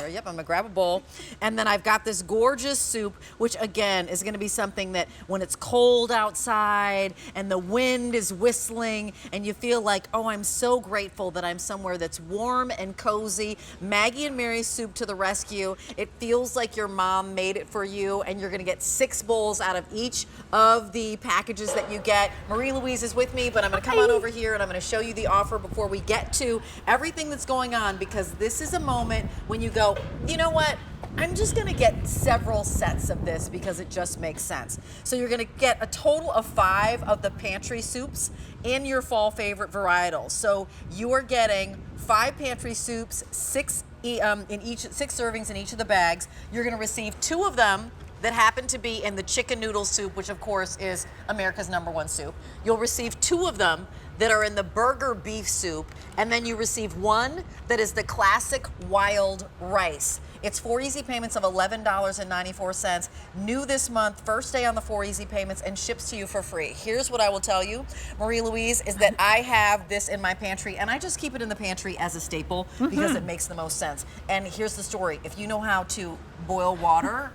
here. Yep, I'm gonna grab a bowl. And then I've got this gorgeous soup, which again is gonna be something that when it's cold outside and the wind is whistling and you feel like, oh, I'm so grateful that I'm somewhere that's warm and cozy. Maggie and Mary's soup to the rescue. It feels like your mom made it for you, and you're gonna get 6 bowls out of each of the packages that you get. Marie Louise is with me, but I'm gonna come on over here and I'm gonna show you the offer before we get to everything that's going on, because this is a moment when you go, you know what? I'm just gonna get several sets of this because it just makes sense. So you're gonna get a total of 5 of the pantry soups in your fall favorite varietals. So you are getting 5 pantry soups, 6 servings in each of the bags. You're gonna receive 2 of them that happen to be in the chicken noodle soup, which of course is America's #1 soup. You'll receive 2 of them that are in the burger beef soup, and then you receive 1 that is the classic wild rice. It's 4 easy payments of $11.94, new this month, first day on the 4 easy payments, and ships to you for free. Here's what I will tell you, Marie Louise, is that I have this in my pantry, and I just keep it in the pantry as a staple because it makes the most sense. And here's the story. If you know how to boil water,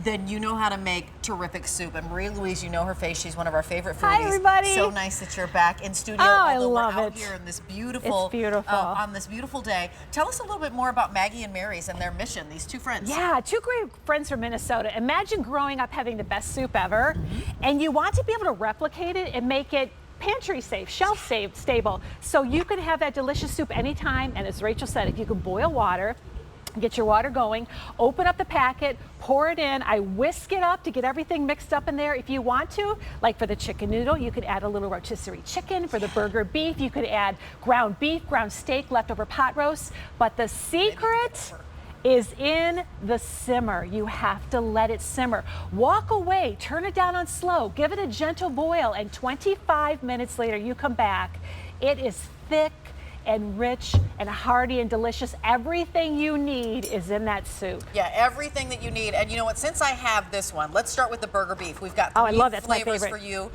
then you know how to make terrific soup. And Marie Louise, you know her face. She's one of our favorite foodies. Hi, everybody. So nice that you're back in studio. Oh, I love we're out it. here in this beautiful, it's beautiful. On this beautiful day. Tell us a little bit more about Maggie and Mary's and their mission, these 2 friends. Yeah, 2 great friends from Minnesota. Imagine growing up having the best soup ever, and you want to be able to replicate it and make it pantry safe, shelf safe, stable. So you can have that delicious soup anytime, and as Rachel said, if you can boil water, get your water going, open up the packet, pour it in. I whisk it up to get everything mixed up in there. If you want to, like for the chicken noodle, you could add a little rotisserie chicken. For the burger beef, you could add ground beef, ground steak, leftover pot roast. But the secret is in the simmer. You have to let it simmer. Walk away, turn it down on slow, give it a gentle boil, and 25 minutes later, you come back. It is thick and rich and hearty and delicious. Everything you need is in that soup. Yeah, everything that you need. And you know what, since I have this one, let's start with the burger beef. We've got 3 I love it. It's my flavors favorite. for you.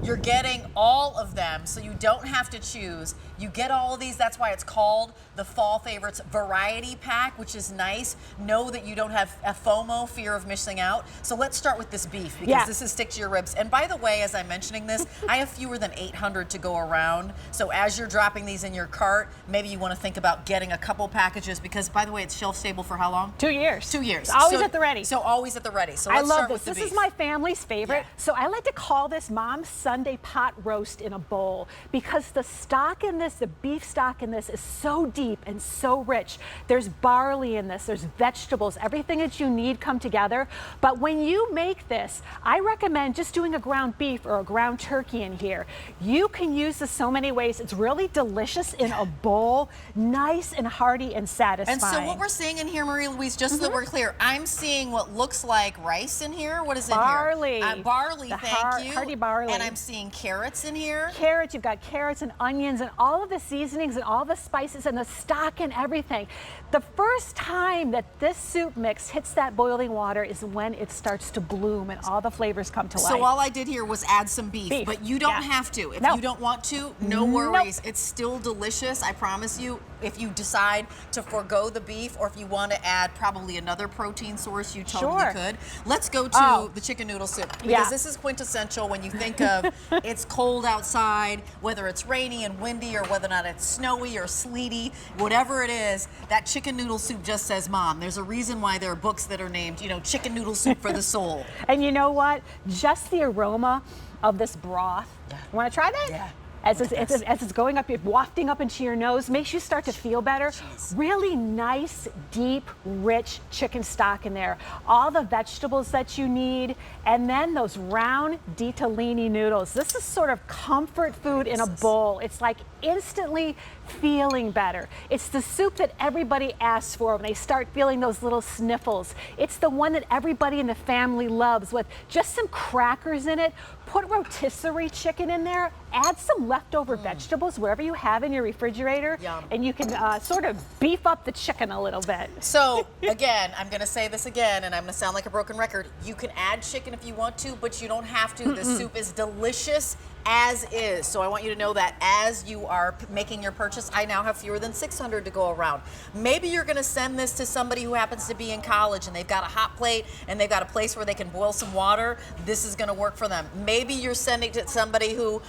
You're getting all of them, so you don't have to choose. You get all of these. That's why it's called the Fall Favorites Variety Pack, which is nice. Know that you don't have a FOMO, fear of missing out. So let's start with this beef, because this is stick to your ribs. And by the way, as I'm mentioning this, I have fewer than 800 to go around. So as you're dropping these in your cart, maybe you want to think about getting a couple packages, because by the way, it's shelf stable for how long? 2 years. 2 years. Always at the ready. So always at the ready. So I let's love start this. with the This beef. is my family's favorite. So I like to call this Mom's Sunday pot roast in a bowl, because the stock in this, the beef stock in this, is so deep and so rich. There's barley in this, there's vegetables, everything that you need come together. But when you make this, I recommend just doing a ground beef or a ground turkey in here. You can use this so many ways. It's really delicious in a bowl, nice and hearty and satisfying. And so what we're seeing in here, Marie Louise, just so that we're clear, I'm seeing what looks like rice in here. What is barley. in here? Barley, thank you. Hearty barley. And I'm seeing carrots in here. Carrots, you've got carrots and onions and all of the seasonings and all the spices and the stock and everything. The first time that this soup mix hits that boiling water is when it starts to bloom and all the flavors come to life. So all I did here was add some beef. But you don't have to. If you don't want to, no worries. It's still delicious, I promise you. If you decide to forego the beef, or if you want to add probably another protein source, you totally could. Let's go to the chicken noodle soup, because this is quintessential when you think of it's cold outside, whether it's rainy and windy or whether or not it's snowy or sleety, whatever it is, that chicken noodle soup just says mom. There's a reason why there are books that are named, you know, chicken noodle soup for the soul. And you know what? Just the aroma of this broth. You want to try that? Yeah. As it's going up, wafting up into your nose, makes you start to feel better. Really nice, deep, rich chicken stock in there. All the vegetables that you need, and then those round ditalini noodles. This is sort of comfort food in a bowl. It's like instantly feeling better. It's the soup that everybody asks for when they start feeling those little sniffles. It's the one that everybody in the family loves, with just some crackers in it. Put rotisserie chicken in there, add some leftover vegetables wherever you have in your refrigerator, and you can sort of beef up the chicken a little bit. So again, I'm going to say this again, and I'm going to sound like a broken record. You can add chicken if you want to, but you don't have to. The soup is delicious as is. So I want you to know that as you are making your purchase, I now have fewer than 600 to go around. Maybe you're going to send this to somebody who happens to be in college and they've got a hot plate and they've got a place where they can boil some water. This is going to work for them. Maybe you're sending it to somebody who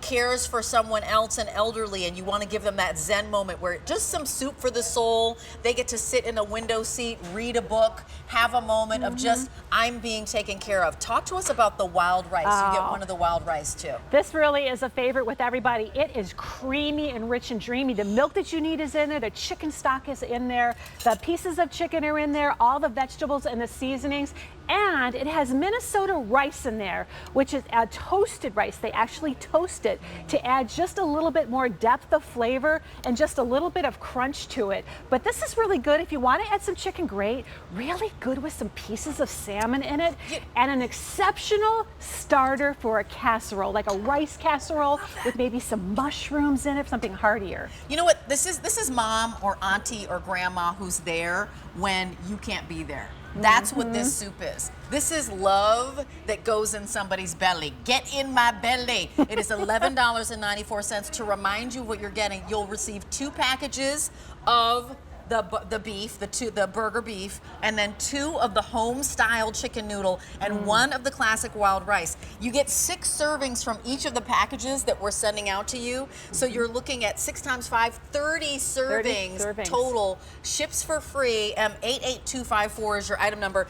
cares for someone else, an elderly, and you want to give them that Zen moment where just some soup for the soul. They get to sit in a window seat, read a book, have a moment of just, I'm being taken care of. Talk to us about the wild rice. You get one of the wild rice too. This really is a favorite with everybody. It is creamy and rich and dreamy. The milk that you need is in it. The chicken stock is in there. The pieces of chicken are in there. All the vegetables and the seasonings. And it has Minnesota rice in there, which is a toasted rice. They actually toast it to add just a little bit more depth of flavor and just a little bit of crunch to it. But this is really good if you want to add some chicken, great. Really good with some pieces of salmon in it, and an exceptional starter for a casserole, like a rice casserole with maybe some mushrooms in it, something heartier. You know what? This is mom or auntie or grandma who's there when you can't be there. That's what this soup is. This is love that goes in somebody's belly. Get in my belly. It is $11.94. To remind you what you're getting, you'll receive 2 packages of the beef, the burger beef, and then 2 of the home-style chicken noodle, and 1 of the classic wild rice. You get 6 servings from each of the packages that we're sending out to you. So you're looking at 6 times 5, 30 servings total. Ships for free. 88254 is your item number.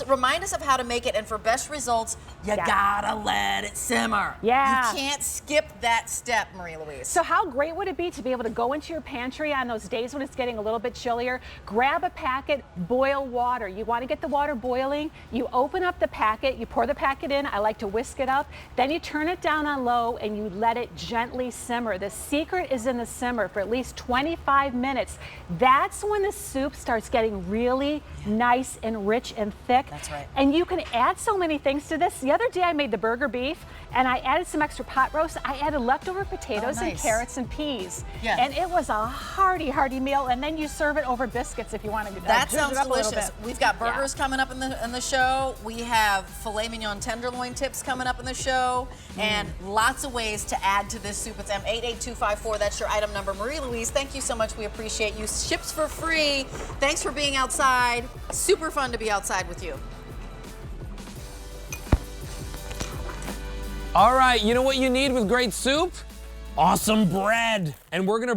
Remind us of how to make it, and for best results, you gotta let it simmer. Yeah. You can't skip that step, Marie Louise. So how great would it be to be able to go into your pantry on those days when it's getting a little bit chillier, grab a packet, boil water. You want to get the water boiling, you open up the packet, you pour the packet in, I like to whisk it up, then you turn it down on low and you let it gently simmer. The secret is in the simmer for at least 25 minutes. That's when the soup starts getting really nice and rich and thick. That's right. And you can add so many things to this. The other day I made the burger beef and I added some extra pot roast. I added leftover potatoes and carrots and peas. Yeah. And it was a hearty meal, and then you serve it over biscuits if you want to. That sounds delicious. We've got burgers coming up in the show. We have filet mignon tenderloin tips coming up in the show, and lots of ways to add to this soup. It's M88254. That's your item number. Marie Louise, thank you so much. We appreciate you. Ships for free. Thanks for being outside. Super fun to be outside with you. All right, you know what you need with great soup? Awesome bread. And we're gonna